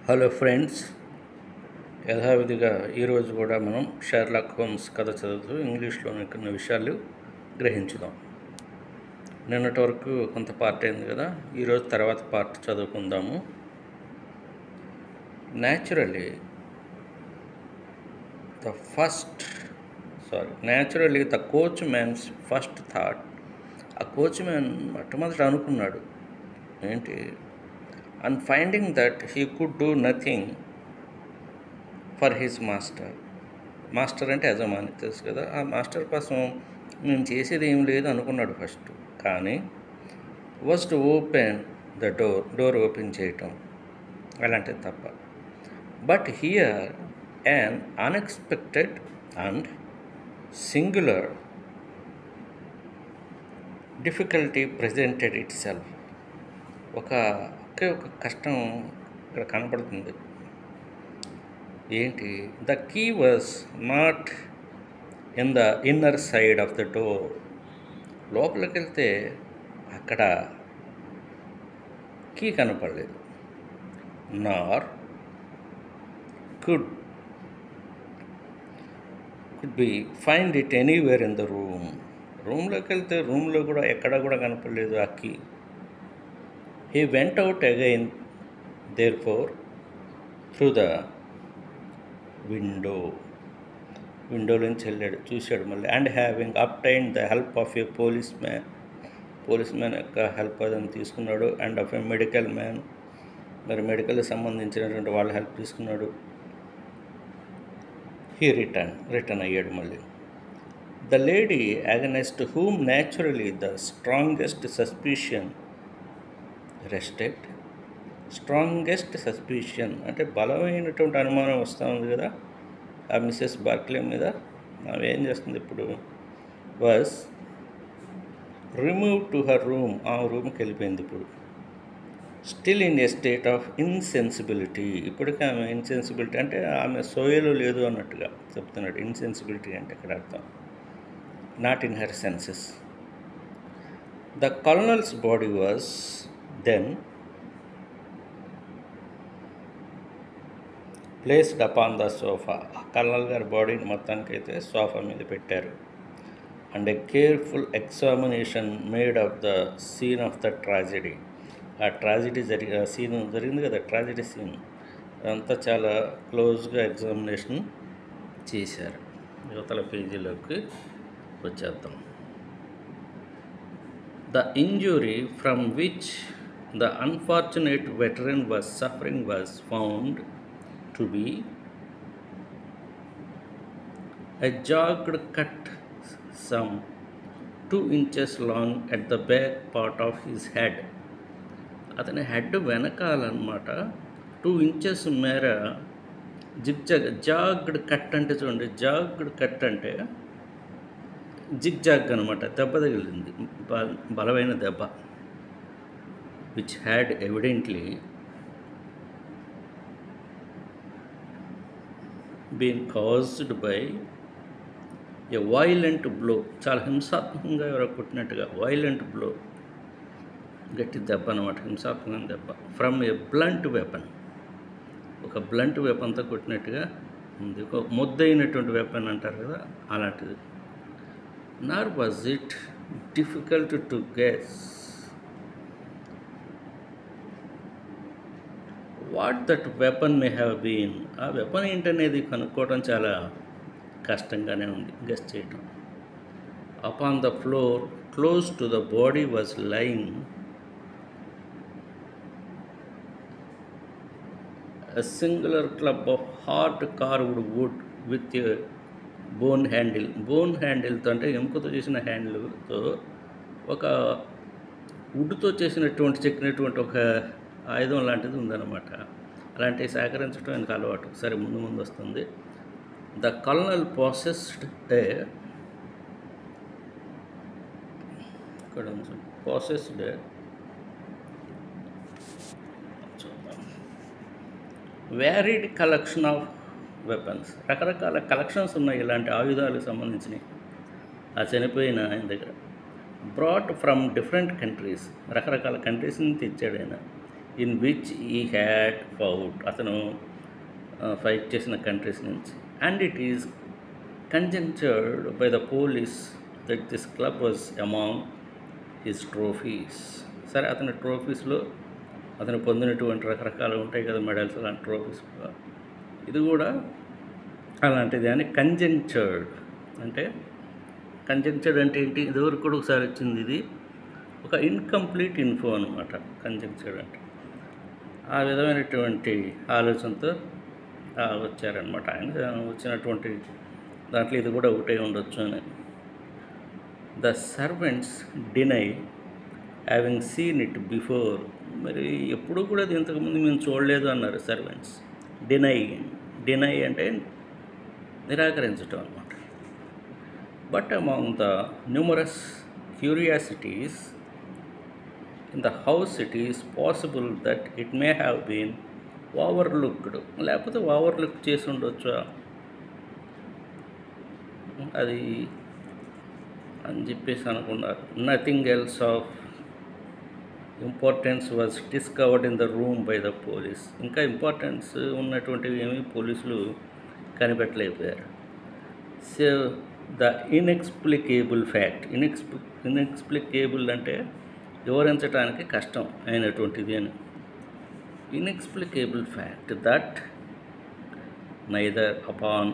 Hello friends, యథావిధిగా ఈరోజు కూడా మనం షెర్లాక్ హోమ్స్ కథ చదువుతూ ఇంగ్లీష్లోని కొన్ని విషయాలు గ్రహించుదాం. నిన్నటి వరకు కొంత పార్ట్ అయింది కదా, ఈరోజు తర్వాత పార్ట్ చదువుకుందాము. Naturally the coach man's first thought, ఆ కోచ్ మ్యాన్ మొట్టమొదట అనుకున్నాడు ఏంటి, and finding that he could do nothing for his master అంటే యజమాని తెలుసు కదా, ఆ మాస్టర్ కోసం నేను చేసేది ఏం లేదు అనుకున్నాడు ఫస్ట్. కానీ was to open the door open చేయటం అలాంటిది తప్ప. But here an unexpected and singular difficulty presented itself. ఒకే ఒక కష్టం ఇక్కడ కనపడుతుంది. ఏంటి? The key was not in the inner side of the door. లోపలికి వెళ్తే అక్కడ కీ కనపడలేదు. Nor could be find it anywhere in the రూమ్లోకి వెళ్తే రూమ్లో కూడా ఎక్కడా కూడా కనపడలేదు ఆ key. He went out again, therefore, through the విండోలోంచి వెళ్ళాడు, చూశాడు మళ్ళీ. And having obtained the help of A police man యొక్క హెల్ప్ అదని తీసుకున్నాడు. And of A medical man, మరి మెడికల్కి సంబంధించినటువంటి వాళ్ళ హెల్ప్ తీసుకున్నాడు. హీ రిటర్న్ అయ్యాడు మళ్ళీ. The lady against whom naturally the strongest suspicion అంటే బలమైనటువంటి అనుమానం వస్తూ ఉంది కదా ఆ మిస్సెస్ బార్క్లే మీద. ఆమె ఏం చేస్తుంది ఇప్పుడు? Was remove to her room, ఆ రూమ్కి వెళ్ళిపోయింది ఇప్పుడు. Still in a state of insensibility, ఇప్పటికీ ఆమె ఇన్సెన్సిబిలిటీ అంటే ఆమె సోయలో లేదు అన్నట్టుగా చెప్తున్నాడు. ఇన్సెన్సిబిలిటీ అంటే ఇక్కడ అర్థం not in her senses. The colonel's body was then placed upon the sofa. Colonel గారి బాడీని మొత్తానికైతే సోఫా మీద పెట్టారు. And a careful examination made of the scene of the tragedy. ఆ ట్రాజెడీ సీన్ జరిగింది కదా, ట్రాజెడీ సీన్, అదంతా చాలా క్లోజ్గా ఎగ్జామినేషన్ చేశారు. యువతల పేజీలోకి వచ్చేద్దాం. The injury from which the unfortunate veteran was suffering was found to be a jagged cut some 2 inches long at the back part of his head. అతని head వెనకాలన్నమాట 2 inches మేర jogged cut అంటే చూడండి, jogged cut అంటే zigzag అనమాట, దెబ్బ తగిలింది, బలమైన దెబ్బ. Which had evidently been caused by a violent blow, చాలా హింసాత్మకంగా ఎవరో కొట్టినట్టుగా, వైలెంట్ బ్లో, గట్టి దెబ్బ అనమాట, హింసాత్మకమైన దెబ్బ. ఫ్రమ్ ఏ బ్లంట్ వెపన్, ఒక బ్లంట్ వెపన్తో కొట్టినట్టుగా ఉంది, ఒక ముద్దైనటువంటి వెపన్ అంటారు కదా అలాంటిది. Nor was it difficult to guess what that weapon may have been. ఆ వెపన్ ఏంటనేది కనుక్కోవడం చాలా కష్టంగానే ఉంది, గెస్ చేయటం. Upon the floor close to the body was lying a singular club of hard carved wood with a bone హ్యాండిల్తో అంటే ఎముకతో చేసిన హ్యాండిల్తో ఒక వుడ్తో చెక్కినటువంటి ఒక ఆయుధం లాంటిది ఉందన్నమాట. అలాంటివి సేకరించడం ఆయనకు అలవాటు. సరే, ముందు వస్తుంది. The colonel possessed varied collection of weapons. రకరకాల కలెక్షన్స్ ఉన్నాయి ఇలాంటి ఆయుధాలకు సంబంధించినవి ఆ చనిపోయిన ఆయన దగ్గర. బ్రాట్ ఫ్రమ్ డిఫరెంట్ కంట్రీస్, రకరకాల కంట్రీస్ నుంచి తెచ్చాడు ఆయన. ఇన్ విచ్ ఈ హ్యాడ్ ఫౌట్, అతను ఫైట్ చేసిన కంట్రీస్ నుంచి. And it is conjectured by the police that this club was among his trophies. సరే, అతని ట్రోఫీస్లో అతను పొందినటువంటి రకరకాలు ఉంటాయి కదా, మెడల్స్, అలాంటి ట్రోఫీస్ ఇది కూడా అలాంటిది అని కంజంక్చర్డ్ అంటే. కంజంక్చర్డ్ అంటే ఏంటి, ఇదివరకు కూడా ఒకసారి వచ్చింది, ఇది ఒక ఇన్కంప్లీట్ ఇన్ఫో అనమాట. కంజంక్చర్డ్ అంటే ఆ విధమైనటువంటి ఆలోచనతో వచ్చారనమాట. ఆయన వచ్చినటువంటి దాంట్లో ఇది కూడా ఒకటే ఉండొచ్చు అని. The servants deny having scene it before, మరి ఎప్పుడు కూడా అది ఇంతకుముందు మేము చూడలేదు అన్నారు సర్వెంట్స్. డినై అంటే నిరాకరించటం అన్నమాట. But among the numerous curiosities in the house it is possible that it may have been overlooked, లేకపోతే ఓవర్లుక్ చేసి ఉండొచ్చు అది అని చెప్పేసి అనుకున్నారు. Nothing else of importance was discovered in the room by the police. ఇంకా ఇంపార్టెన్స్ ఉన్నటువంటివి ఏమీ పోలీసులు కనిపెట్టలేకపోయారు. So the inexplicable fact, inexplicable అంటే వివరించడానికి కష్టం అయినటువంటిది అని. Inexplicable fact that neither upon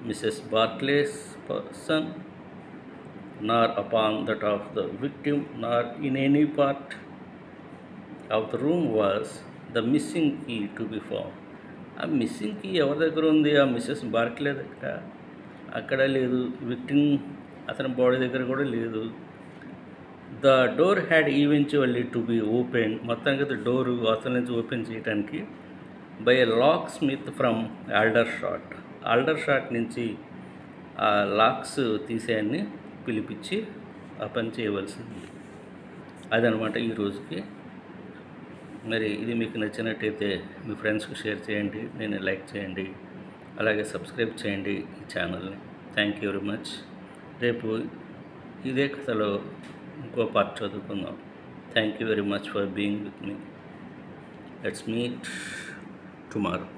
Mrs. Barclay's person, nor upon that of the victim, nor in any part of the room was the missing key to be found. ఆ missing key ఎవరి దగ్గర ఉంది? ఆ మిస్సెస్ బార్క్లే దగ్గర, అక్కడ లేదు. Victim అతని body దగ్గర కూడా లేదు. The door had eventually to be open, మొత్తానికి డోరు అతని నుంచి ఓపెన్ చేయడానికి by a locksmith from Aldershot నుంచి ఆ లాక్స్ తీసేయన్ని పిలిపించి ఆ పని చేయవలసింది. అదనమాట ఈ రోజుకి. మరి ఇది మీకు నచ్చినట్టయితే మీ ఫ్రెండ్స్కి షేర్ చేయండి, నేను లైక్ చేయండి, అలాగే సబ్స్క్రైబ్ చేయండి ఈ ఛానల్ని. Thank you very much. రేపు ఇదే కథలో ఇంకో పార్ట్ చదువుకుందాం. Thank you very much for being with me. Let's meet tomorrow.